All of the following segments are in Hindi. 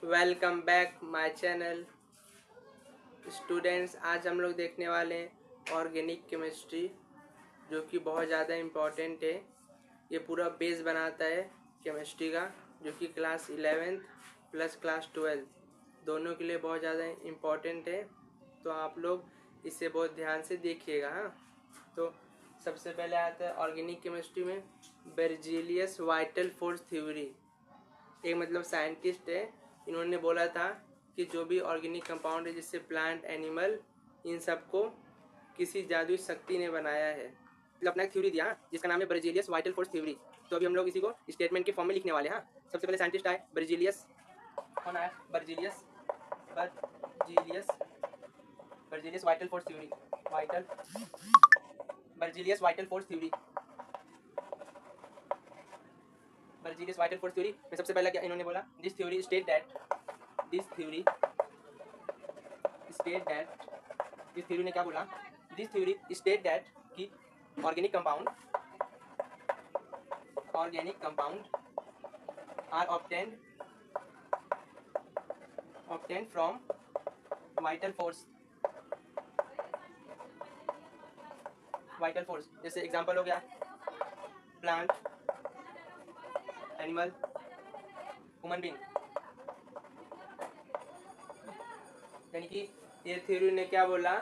Welcome back my channel students. आज हम लोग देखने वाले हैं ऑर्गेनिक केमिस्ट्री, जो कि बहुत ज़्यादा इम्पॉर्टेंट है। ये पूरा बेस बनाता है केमिस्ट्री का, जो कि क्लास 11th प्लस क्लास 12 दोनों के लिए बहुत ज़्यादा इम्पॉर्टेंट है। तो आप लोग इसे बहुत ध्यान से देखिएगा। हाँ, तो सबसे पहले आता है ऑर्गेनिक केमिस्ट्री में बेरजेलियस वाइटल फोर्स थ्योरी। एक मतलब साइंटिस्ट है, इन्होंने बोला था कि जो भी ऑर्गेनिक कंपाउंड है, जिससे प्लांट एनिमल इन सबको किसी जादुई शक्ति ने बनाया है। मतलब अपना एक थ्योरी दिया जिसका नाम है बेरजेलियस वाइटल फोर्स थ्योरी। तो अभी हम लोग इसी को स्टेटमेंट के फॉर्म में लिखने वाले हैं। सबसे पहले साइंटिस्ट आए बेरजेलियस। कौन आया? Berzelius Berzelius vital force theory. Berzelius vital force theory Berzelius vital force theory में सबसे पहला क्या इन्होंने बोला? This theory state that this theory ने क्या बोला? दिस थ्योरी स्टेट दैट कि organic compound are obtained from vital force. जैसे एग्जांपल हो गया प्लांट, एनिमल, ह्यूमन बीइंग। यानी कि ये थ्योरी ने क्या बोला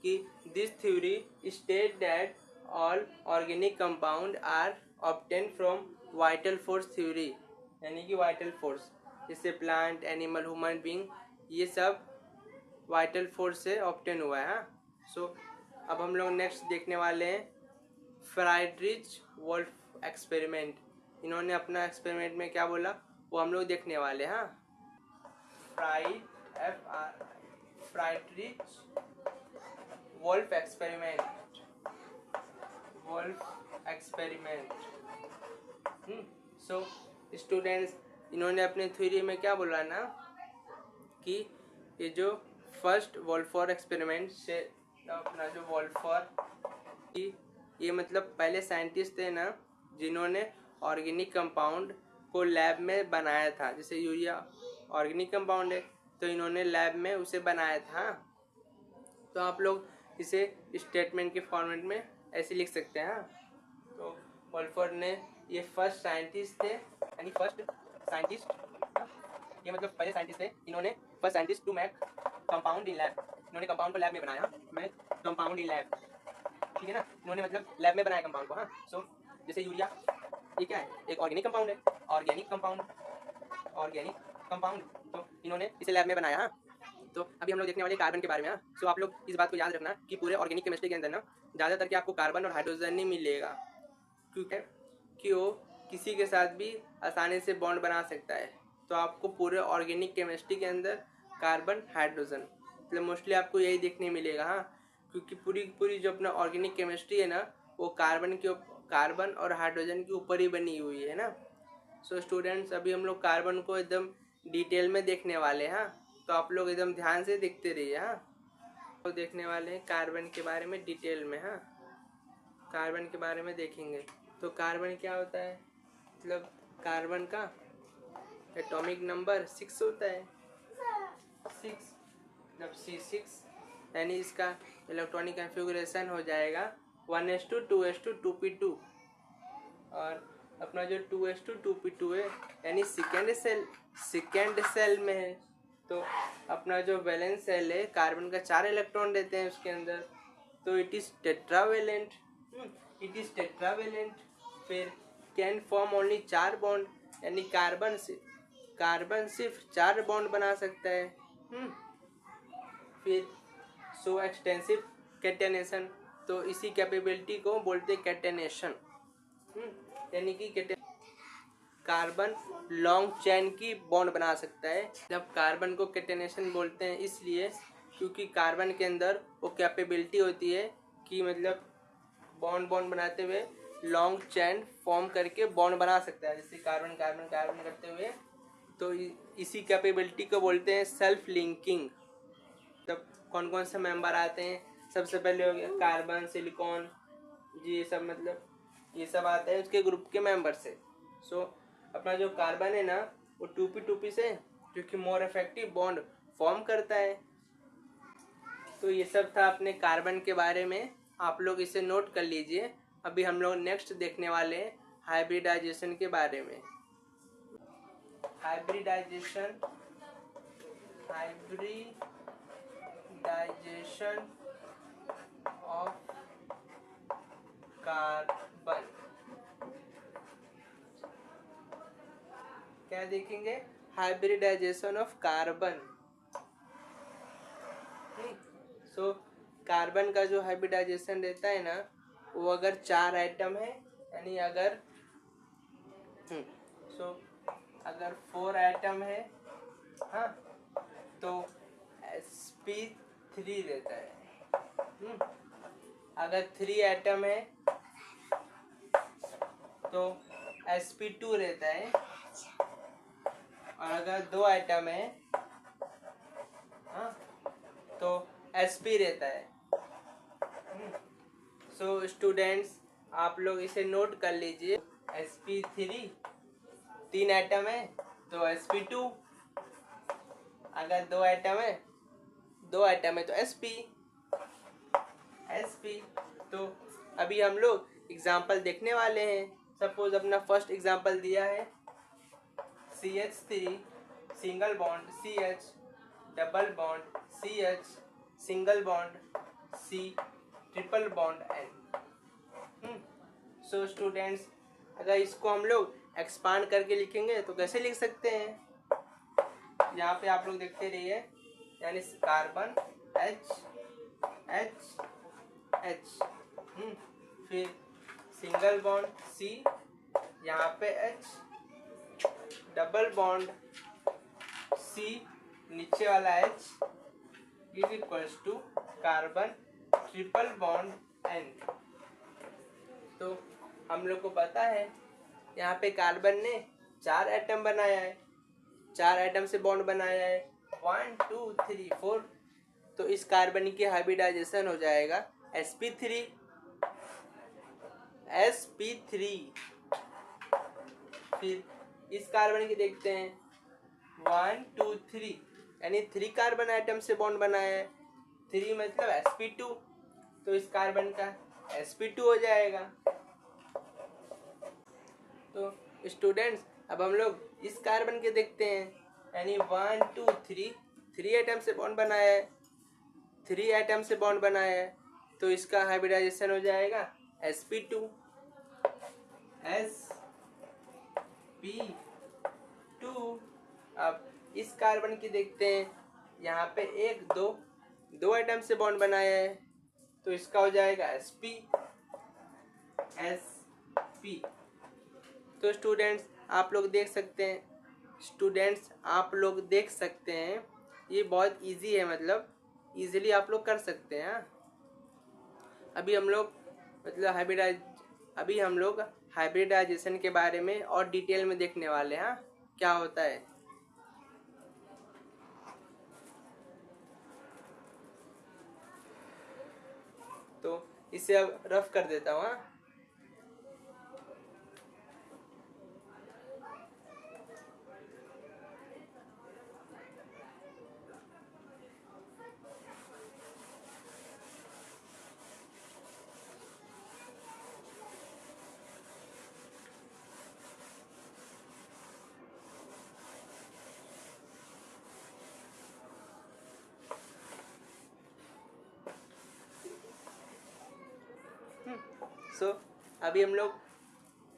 कि this theory state that all organic compound are obtain from vital force theory. यानी कि वाइटल फोर्स, जैसे प्लांट, एनिमल, ह्यूमन बीइंग, ये सब वाइटल फोर्स से ऑब्टेन हुआ है। सो अब हम लोग नेक्स्ट देखने वाले हैं फ्राइडरिच वोल्फ एक्सपेरिमेंट। इन्होंने अपना एक्सपेरिमेंट में क्या बोला वो हम लोग देखने वाले हैं। फ्राइडरिच वोल्फ एक्सपेरिमेंट। सो स्टूडेंट्स, इन्होंने अपने थ्योरी में क्या बोला ना कि ये जो फर्स्ट वोल्फोर एक्सपेरिमेंट से अपना जो वोल्फोर, ये मतलब पहले साइंटिस्ट थे ना जिन्होंने ऑर्गेनिक कंपाउंड को लैब में बनाया था। जैसे यूरिया ऑर्गेनिक कंपाउंड है, तो इन्होंने लैब में उसे बनाया था। तो आप लोग इसे स्टेटमेंट के फॉर्मेट में ऐसे लिख सकते हैं। तो वोल्फोर ने ये फर्स्ट साइंटिस्ट थे, यानी फर्स्ट साइंटिस्ट, ये मतलब पहले साइंटिस्ट थे। इन्होंने first scientist to make compound in lab. इन्होंने कंपाउंड को लैब में बनाया, मेक कंपाउंड इन लैब। ठीक है ना, इन्होंने मतलब लैब में बनाया कंपाउंड को। हाँ, सो जैसे यूरिया, ये क्या है? एक ऑर्गेनिक कंपाउंड है। ऑर्गेनिक कंपाउंड तो इन्होंने इसे लैब में बनाया। हाँ, तो अभी हम लोग देखने वाले कार्बन के बारे में। सो आप लोग इस बात को याद रखना कि पूरे ऑर्गेनिक केमिस्ट्री के अंदर ना ज़्यादातर कि आपको कार्बन और हाइड्रोजन नहीं मिलेगा, क्योंकि वो किसी के साथ भी आसानी से बॉन्ड बना सकता है। तो आपको पूरे ऑर्गेनिक केमिस्ट्री के अंदर कार्बन, हाइड्रोजन, मतलब मोस्टली आपको यही देखने मिलेगा। हाँ, क्योंकि पूरी जो अपना ऑर्गेनिक केमिस्ट्री है ना, वो कार्बन और हाइड्रोजन के ऊपर ही बनी हुई है ना। सो स्टूडेंट्स, अभी हम लोग कार्बन को एकदम डिटेल में देखने वाले हैं। हाँ, तो आप लोग एकदम ध्यान से देखते रहिए। हाँ, तो देखने वाले हैं कार्बन के बारे में डिटेल में। हाँ, कार्बन के बारे में देखेंगे। तो कार्बन क्या होता है? मतलब कार्बन का एटॉमिक नंबर 6 होता है। 6 जब C6, यानी इसका इलेक्ट्रॉनिक कन्फिगरेशन हो जाएगा 1s2 2s2 2p2। और अपना जो 2s2 2p2 है, यानी सेकेंड सेल में है। तो अपना जो वैलेंस सेल है, कार्बन का 4 इलेक्ट्रॉन देते हैं उसके अंदर, तो इट इज टेट्रावेलेंट। फिर कैन फॉर्म ओनली 4 बॉन्ड, यानी कार्बन सिर्फ 4 बॉन्ड बना सकता है। फिर सो एक्सटेंसिव कैटेनेशन, तो इसी कैपेबिलिटी को बोलते हैं कैटेनेशन। यानी कि कार्बन लॉन्ग चेन की बॉन्ड बना सकता है। जब कार्बन को कैटेनेशन बोलते हैं इसलिए क्योंकि कार्बन के अंदर वो कैपेबिलिटी होती है कि मतलब बॉन्ड बनाते हुए लॉन्ग चेन फॉर्म करके बॉन्ड बना सकता है, जैसे कार्बन कार्बन कार्बन करते हुए। तो इसी कैपेबिलिटी को बोलते हैं सेल्फ लिंकिंग। तब कौन कौन से मेंबर आते हैं? सबसे पहले हो गया कार्बन, सिलिकॉन, ये सब मतलब ये सब आते हैं उसके ग्रुप के मेंबर से। सो अपना जो कार्बन है ना, वो 2p2p से जो कि मोर इफेक्टिव बॉन्ड फॉर्म करता है। तो ये सब था अपने कार्बन के बारे में, आप लोग इसे नोट कर लीजिए। अभी हम लोग नेक्स्ट देखने वाले हैं हाइब्रिडाइजेशन के बारे में। Hybridization of carbon. क्या देखेंगे? Hybridization of carbon. So carbon का जो हाइब्रिडाइजेशन रहता है ना, वो अगर 4 आइटम है, यानी अगर अगर 4 आइटम है, हाँ, तो sp3 रहता है। अगर 3 आइटम है तो sp2 रहता है, और अगर 2 आइटम है, हाँ, तो sp रहता है। सो स्टूडेंट्स, आप लोग इसे नोट कर लीजिए। sp3 3 आइटम है तो sp2, अगर 2 आइटम है तो sp। तो अभी हम लोग एग्जाम्पल देखने वाले हैं। सपोज अपना फर्स्ट एग्जाम्पल दिया है CH3 single bond CH, double bond CH, single bond C, triple bond N। So students, अगर इसको हम लोग एक्सपांड करके लिखेंगे तो कैसे लिख सकते हैं? यहाँ पे आप लोग देखते रहिए, यानी कार्बन H H H, फिर सिंगल बॉन्ड C, यहाँ पे H, डबल बॉन्ड C, नीचे वाला H is equals to carbon triple bond N। तो हम लोग को पता है यहाँ पे कार्बन ने 4 एटम बनाया है, 4 एटम से बॉन्ड बनाया है, 1 2 3 4। तो इस कार्बन की हाइब्रिडाइजेशन हो जाएगा sp3। फिर इस कार्बन की देखते हैं 1 2 3, यानी 3 कार्बन आइटम से बॉन्ड बनाया है, 3 मतलब sp2। तो इस कार्बन का sp2 हो जाएगा। तो स्टूडेंट्स, अब हम लोग इस कार्बन के देखते हैं, यानी 1 2 3, 3 आइटम से बॉन्ड बनाया है, 3 आइटम से बॉन्ड बनाया है, तो इसका हाइब्रिडाइजेशन हो जाएगा sp2। अब इस कार्बन की देखते हैं, यहाँ पे 1 2 आइटम से बॉन्ड बनाया है, तो इसका हो जाएगा sp। तो स्टूडेंट्स, आप लोग देख सकते हैं, ये बहुत इजी है, मतलब इजीली आप लोग कर सकते हैं। अभी हम लोग हाइब्रिडाइजेशन के बारे में और डिटेल में देखने वाले हैं क्या होता है। तो इसे अब रफ कर देता हूँ।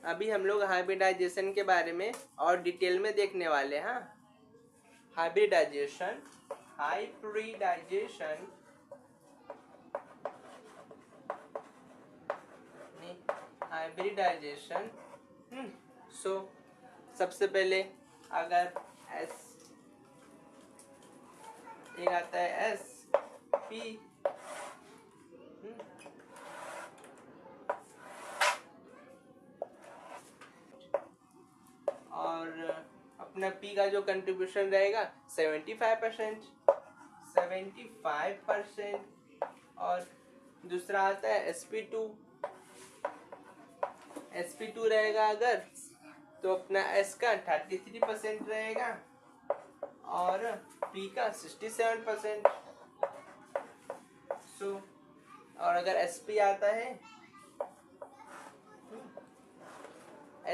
अभी हम लोग हाइब्रिडाइजेशन के बारे में और डिटेल में देखने वाले हैं। हाइब्रिडाइजेशन सबसे पहले अगर एक आता है sp, और अपना p का जो कंट्रीब्यूशन रहेगा 75%, और दूसरा आता है sp2 रहेगा अगर, तो अपना s का 33% रहेगा, और P का 67%। सो और अगर Sp आता है,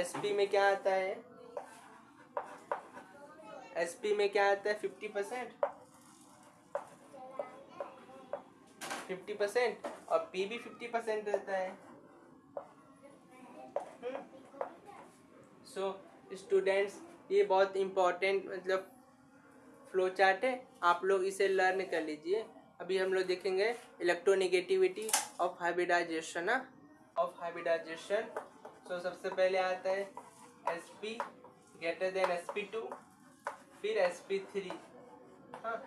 Sp में क्या आता है, Sp में क्या आता है 50%, 50% और P भी 50% रहता है। सो स्टूडेंट्स, ये बहुत इम्पोर्टेंट मतलब फ्लो चार्ट है, आप लोग इसे लर्न कर लीजिए। अभी हम लोग देखेंगे electronegativity of hybridisation, of hybridisation. So सबसे पहले आता है Sp ग्रेटर देन Sp2, फिर Sp3। हाँ,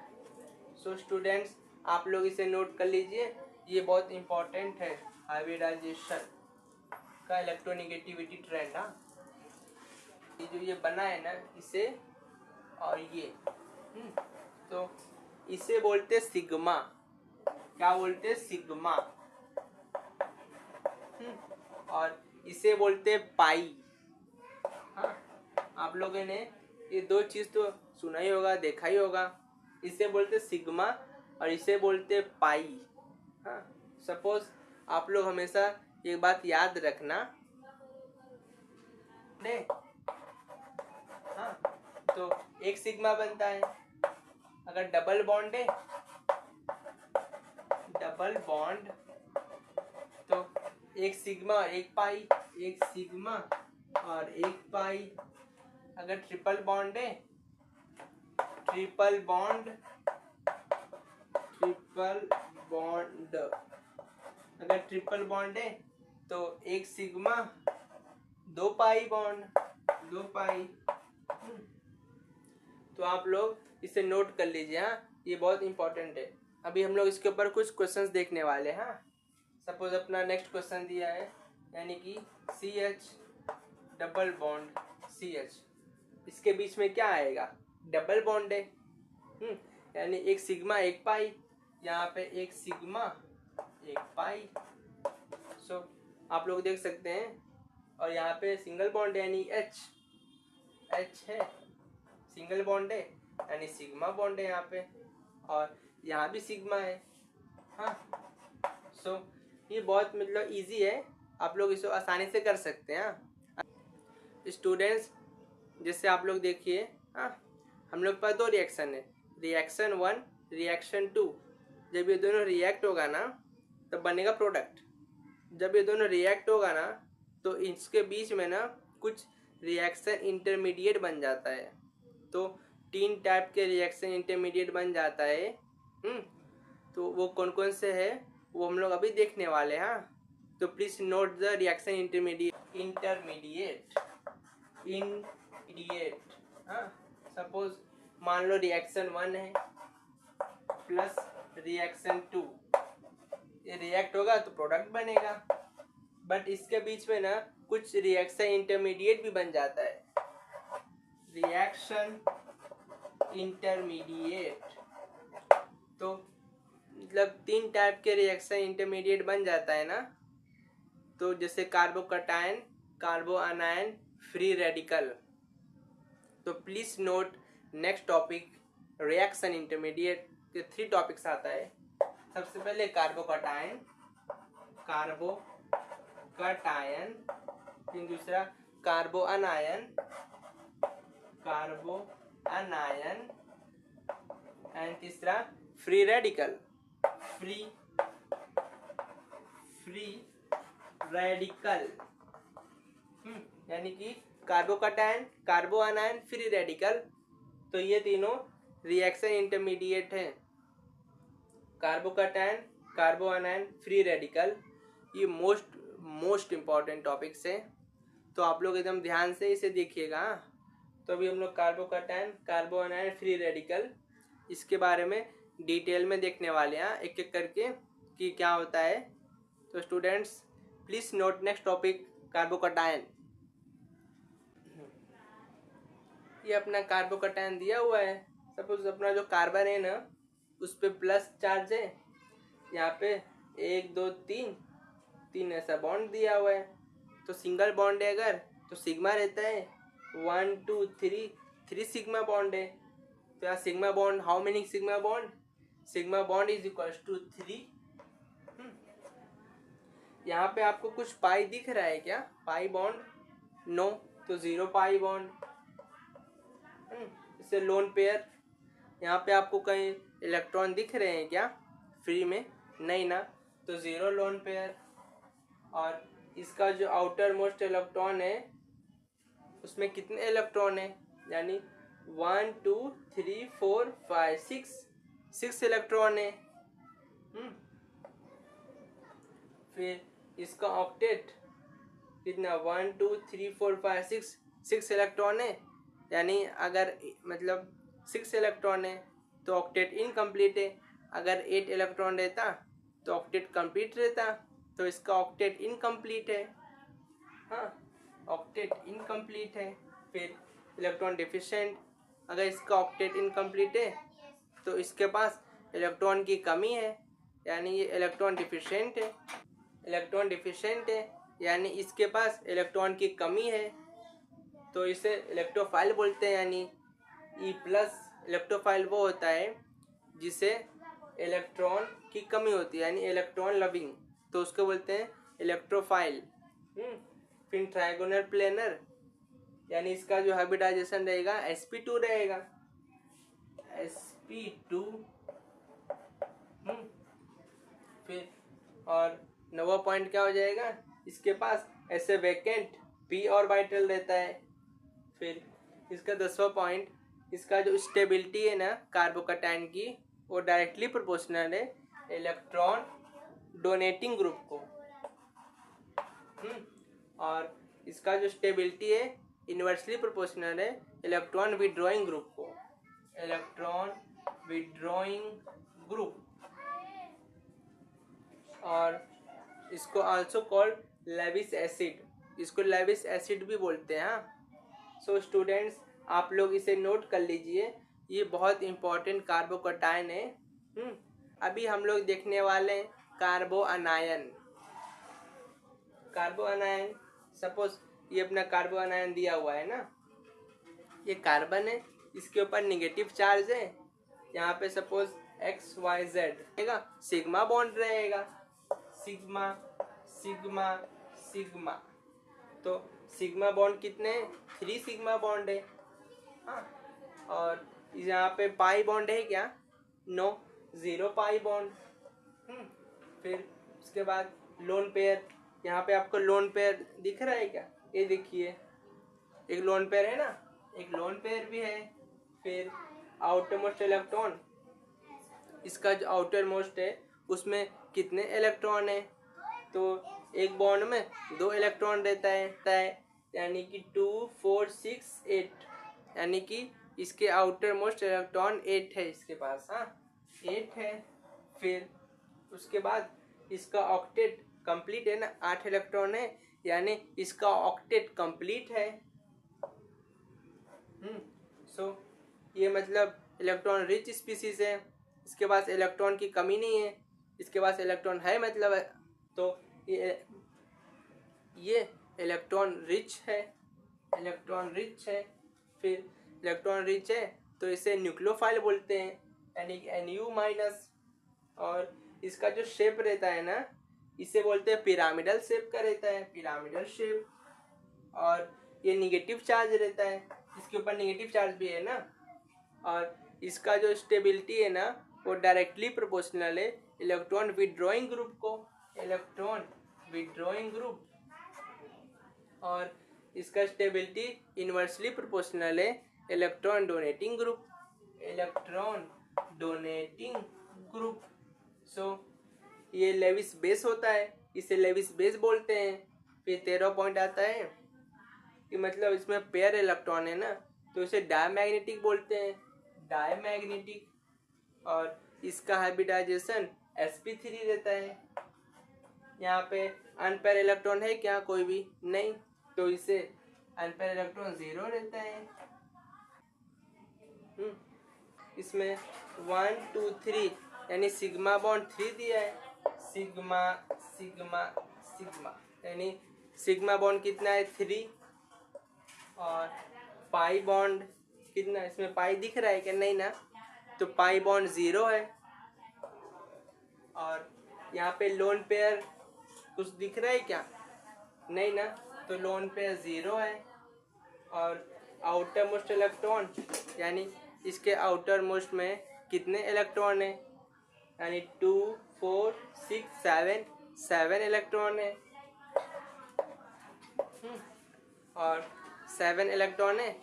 सो स्टूडेंट्स आप लोग इसे नोट कर लीजिए, ये बहुत इम्पोर्टेंट है हाइब्रिडाइजेशन का इलेक्ट्रोनेगेटिविटी ट्रेंड। हाँ, ये जो ये बना है ना इसे और ये तो इसे बोलते सिग्मा। क्या बोलते सिग्मा। और इसे बोलते पाई। हाँ, आप लोगों ने ये दो चीज तो सुना ही होगा, देखा ही होगा। इसे बोलते सिग्मा और इसे बोलते पाई। हाँ, सपोज आप लोग हमेशा एक बात याद रखना, हाँ, तो एक सिग्मा बनता है। अगर डबल बॉन्ड है, डबल बॉन्ड, तो एक सिग्मा और एक पाई, एक सिग्मा और एक पाई। अगर ट्रिपल बॉन्ड है, ट्रिपल बॉन्ड, ट्रिपल बॉन्ड, अगर ट्रिपल बॉन्ड है तो एक सिग्मा, दो पाई बॉन्ड, दो पाई। तो आप लोग इसे नोट कर लीजिए। हाँ, ये बहुत इंपॉर्टेंट है। अभी हम लोग इसके ऊपर कुछ क्वेश्चंस देखने वाले हैं। हाँ, सपोज अपना नेक्स्ट क्वेश्चन दिया है, यानी कि CH डबल बॉन्ड CH, इसके बीच में क्या आएगा, डबल बॉन्ड है। यानी एक सिग्मा एक पाई, यहाँ पे एक सिग्मा एक पाई। सो आप लोग देख सकते हैं। और यहाँ पे सिंगल बॉन्ड है यानी H है, सिंगल बॉन्ड है यानी सिग्मा बॉन्ड है यहाँ पे, और यहाँ भी सिग्मा है। हाँ, सो ये बहुत मतलब इजी है, आप लोग इसको आसानी से कर सकते हैं। स्टूडेंट्स, जैसे आप लोग देखिए, हाँ, हम लोग के पास दो रिएक्शन है, रिएक्शन 1, रिएक्शन 2। जब ये दोनों रिएक्ट होगा ना तब बनेगा प्रोडक्ट। जब ये दोनों रिएक्ट होगा ना तो इसके बीच में ना कुछ रिएक्शन इंटरमीडिएट बन जाता है। तो 3 टाइप के रिएक्शन इंटरमीडिएट बन जाता है। तो वो कौन कौन से है वो हम लोग अभी देखने वाले हैं। हाँ, तो please note the reaction intermediate. Intermediate, हाँ, सपोज मान लो रिएक्शन 1 है प्लस रिएक्शन 2, ये रिएक्ट होगा तो प्रोडक्ट बनेगा। बट इसके बीच में ना कुछ रिएक्शन इंटरमीडिएट भी बन जाता है, रिएक्शन इंटरमीडिएट। तो मतलब 3 टाइप के रिएक्शन इंटरमीडिएट बन जाता है ना, तो जैसे कार्बोकटायन, कार्बो अनायन, फ्री रेडिकल। तो please note next topic reaction intermediate के 3 टॉपिक्स आता है। सबसे पहले कार्बोकटायन, कार्बोकटायन, फिर दूसरा कार्बो अनायन, कार्बो अनायन, एंड तीसरा फ्री रेडिकल, फ्री रेडिकल। यानी कि कार्बोकटायन, कार्बो अनायन, फ्री रेडिकल। तो ये तीनों रिएक्शन इंटरमीडिएट हैं, कार्बोकटायन, कार्बो अनायन, फ्री रेडिकल। ये मोस्ट इम्पॉर्टेंट टॉपिक्स हैं, तो आप लोग एकदम ध्यान से इसे देखिएगा। तो अभी हम लोग कार्बोकटायन, कार्बो अनायन, फ्री रेडिकल, इसके बारे में डिटेल में देखने वाले हैं एक एक करके कि क्या होता है। तो students please note next topic carbocation. ये अपना कार्बोकटायन दिया हुआ है। सपोज अपना जो कार्बन है ना उस पे प्लस चार्ज है, यहाँ पे 1 2 3 ऐसा बॉन्ड दिया हुआ है। तो सिंगल बॉन्ड है अगर तो सिग्मा रहता है, 1 2 3 3 सिग्मा बॉन्ड है। तो यहाँ sigma bond, how many sigma bond, sigma bond is equals to 3। यहाँ पे आपको कुछ पाई दिख रहा है क्या, पाई बॉन्ड, नो, तो 0 पाई बॉन्ड। इससे लोन पेयर, यहाँ पे आपको कहीं इलेक्ट्रॉन दिख रहे हैं क्या फ्री में, नहीं ना, तो 0 लोन पेयर। और इसका जो आउटर मोस्ट इलेक्ट्रॉन है उसमें कितने इलेक्ट्रॉन है, यानी 1 2 3 4 5 6 इलेक्ट्रॉन है। फिर इसका ऑक्टेट कितना, 1 2 3 4 5 6 इलेक्ट्रॉन है, यानी अगर मतलब 6 इलेक्ट्रॉन है तो ऑक्टेट इनकम्प्लीट है। अगर 8 इलेक्ट्रॉन रहता तो ऑक्टेट कंप्लीट रहता, तो इसका ऑक्टेट इनकम्प्लीट है। हाँ, ऑक्टेट इनकम्प्लीट है। फिर इलेक्ट्रॉन डिफिशिएंट, अगर इसका ऑक्टेट इनकम्प्लीट है तो इसके पास इलेक्ट्रॉन की कमी है, यानी ये इलेक्ट्रॉन डिफिशिएंट है। इलेक्ट्रॉन डिफिशिएंट है यानी इसके पास इलेक्ट्रॉन की कमी है, तो इसे इलेक्ट्रोफाइल बोलते हैं। यानी E+ इलेक्ट्रोफाइल वो होता है जिसे इलेक्ट्रॉन की कमी होती है, यानी इलेक्ट्रॉन लविंग, तो उसको बोलते हैं इलेक्ट्रोफाइल। फिर ट्राइगोनल प्लेनर, यानी इसका जो हाइब्रिडाइजेशन रहेगा sp2 रहेगा, sp2। फिर और नवा पॉइंट क्या हो जाएगा, इसके पास ऐसे वैकेंट p ऑर्बिटल रहता है। फिर इसका 10वां पॉइंट, इसका जो स्टेबिलिटी है ना कार्बोकैटायन की, वो डायरेक्टली प्रोपोर्शनल है इलेक्ट्रॉन डोनेटिंग ग्रुप को। और इसका जो स्टेबिलिटी है इन्वर्सली प्रोपोर्शनल है इलेक्ट्रॉन विड्रॉइंग ग्रुप को, इलेक्ट्रॉन विड्रॉइंग ग्रुप। और इसको आल्सो कॉल्ड लेविस एसिड, इसको लेविस एसिड भी बोलते हैं। सो स्टूडेंट्स, आप लोग इसे नोट कर लीजिए, ये बहुत इंपॉर्टेंट कार्बोकैटायन है। अभी हम लोग देखने वाले हैं कार्बो अनायन। कार्बो अनायन, सपोज ये अपना कार्बो अनायन दिया हुआ है ना, ये कार्बन है, इसके ऊपर नेगेटिव चार्ज है, यहाँ पे सपोज XYZ रहेगा, सिग्मा बॉन्ड रहेगा, सिग्मा सिग्मा सिग्मा। तो सिग्मा बॉन्ड कितने हैं, 3 सिग्मा बॉन्ड है। हाँ, और यहाँ पे पाई बॉन्ड है क्या, नो, 0 पाई बॉन्ड। फिर उसके बाद लोन पेयर, यहाँ पे आपको लोन पेयर दिख रहा है क्या, ये देखिए एक लोन पेयर है ना, एक लोन पेयर भी है। फिर आउटर मोस्ट इलेक्ट्रॉन, इसका जो आउटर मोस्ट है उसमें कितने इलेक्ट्रॉन है, तो एक बॉन्ड में 2 इलेक्ट्रॉन रहता है, यानी कि 2 4 6 8, यानी कि इसके आउटर मोस्ट इलेक्ट्रॉन 8 है इसके पास। हाँ, 8 है। फिर उसके बाद इसका ऑक्टेट कंप्लीट है ना, 8 इलेक्ट्रॉन है, यानी इसका ऑक्टेट कंप्लीट है। सो ये मतलब इलेक्ट्रॉन रिच स्पीसीज है, इसके पास इलेक्ट्रॉन की कमी नहीं है, इसके पास इलेक्ट्रॉन है मतलब है, तो ये इलेक्ट्रॉन रिच है, इलेक्ट्रॉन रिच है। फिर इलेक्ट्रॉन रिच है तो इसे न्यूक्लियोफाइल बोलते हैं, यानी कि Nu-। और इसका जो शेप रहता है ना, इसे बोलते हैं पिरामिडल शेप का रहता है, पिरामिडल शेप। और ये निगेटिव चार्ज रहता है, इसके ऊपर निगेटिव चार्ज भी है ना। और इसका जो स्टेबिलिटी है ना वो डायरेक्टली प्रोपोर्शनल है इलेक्ट्रॉन विड्रॉइंग ग्रुप को, इलेक्ट्रॉन विड्रॉइंग ग्रुप। और इसका स्टेबिलिटी इन्वर्सली प्रोपोर्शनल है electron donating group, electron donating group. So ये लेविस बेस होता है, इसे लेविस बेस बोलते हैं। फिर 13 पॉइंट आता है कि मतलब इसमें पेयर इलेक्ट्रॉन है ना, तो इसे डायमैग्नेटिक बोलते हैं, डायमैग्नेटिक। और इसका हाइब्रिडाइजेशन sp3 रहता है। यहाँ पे अनपेयर इलेक्ट्रॉन है क्या, कोई भी नहीं, तो इसे अनपेयर इलेक्ट्रॉन 0 रहता है। इसमें 1 2 3 यानी सिग्मा बॉन्ड 3 दिया है, सिग्मा सिग्मा सिग्मा, यानी सिग्मा बॉन्ड कितना है 3। और पाई बॉन्ड कितना इसमें पाई दिख रहा है क्या? नहीं ना। तो पाई बॉन्ड 0 है। और यहाँ पे लोन पेयर कुछ दिख रहा है क्या? नहीं ना। तो लोन पेयर 0 है। और आउटर मोस्ट इलेक्ट्रॉन यानी इसके आउटर मोस्ट में कितने इलेक्ट्रॉन है? यानी 2 4 6 7 इलेक्ट्रॉन है। और 7 इलेक्ट्रॉन है,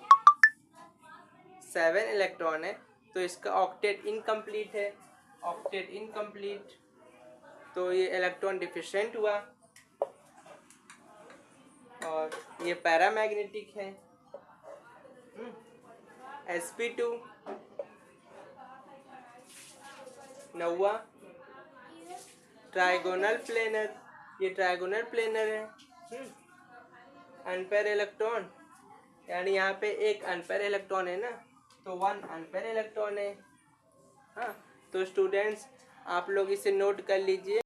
7 इलेक्ट्रॉन है। तो इसका ऑक्टेट इनकम्प्लीट है। ऑक्टेट इनकम्प्लीट, तो ये इलेक्ट्रॉन डिफिशिएंट हुआ। और ये पैरामैग्नेटिक है। sp2 नौवा ट्राइगोनल प्लेनर, ये ट्राइगोनल प्लेनर है। अनपेयर इलेक्ट्रॉन यानी यहाँ पे एक अनपेयर इलेक्ट्रॉन है ना, तो 1 अनपेयर इलेक्ट्रॉन है। हाँ, तो स्टूडेंट्स आप लोग इसे नोट कर लीजिए।